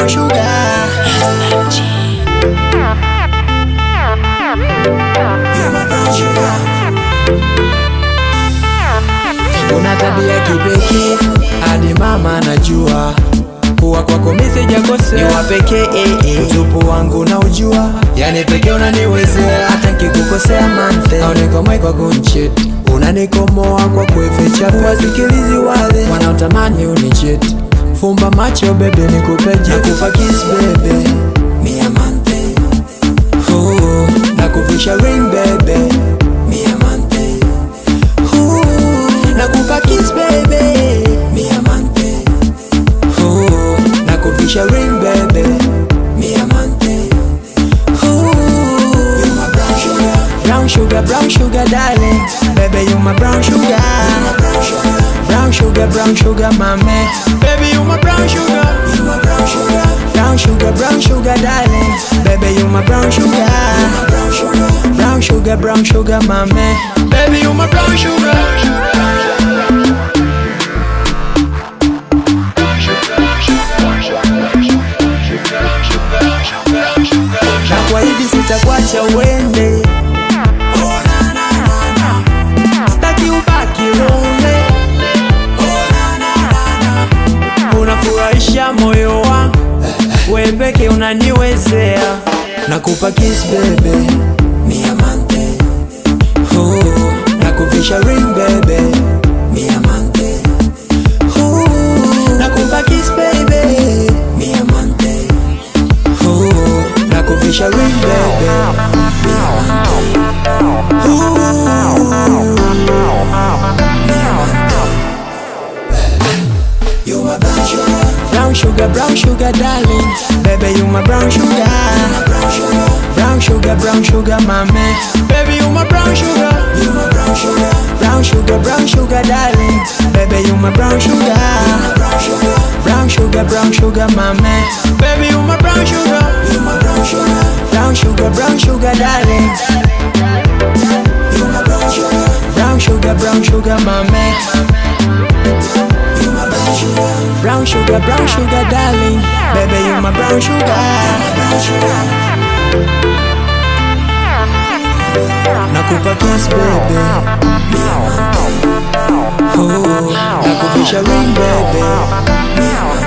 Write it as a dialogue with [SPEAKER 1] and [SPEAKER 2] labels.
[SPEAKER 1] brown sugar. You're my brown sugar. Una tabia kipekee hadi mama najua, kuwa kwako mimi sijakosea, ni wa pekee utupu wangu na ujua, yani pekee unaniwezea, hata nikikukosea mante au nikomai kwa kunchit, unanikomoa kwa kuificha, wasikilizi wale wanaotamani unichit. Fumba macho bebe nikupeje, nakupa kiss bebe mi amante, oh, nakuvisha ring bebe mi amante, oh, nakupa kiss bebe mi amante, oh, nakuvisha ring bebe mi amante, oh, you're my brown sugar. Brown sugar, brown sugar darling, baby you my brown sugar. Brown sugar, brown sugar mama, baby you my brown sugar. You my brown sugar. Brown sugar darling, baby you my brown sugar. Brown sugar, brown sugar mama, baby you my brown sugar. Na kwa hivi sitakuacha uende, staki ubaki lonely, unafurahisha moyo wangu, wewe peke unaniwezea, nakupa kiss bebe mi amante, oh, nakuvisha ring bebe mi amante, oh, nakupa kiss bebe mi amante, oh, nakuvisha ring bebe mi amante, oh, you my brown sugar. Brown sugar darling, baby you my brown sugar. Brown sugar mama, baby you my brown sugar. You my brown sugar. Brown sugar darling, baby you my brown sugar. Brown sugar mama, baby you my brown sugar. You my brown sugar. Brown sugar darling, you my brown sugar. Brown sugar mama, you my brown sugar. Brown sugar darling, baby you my brown sugar. Nakupa kiss baby mi amante, oh, nakuvisha ring baby mi amante.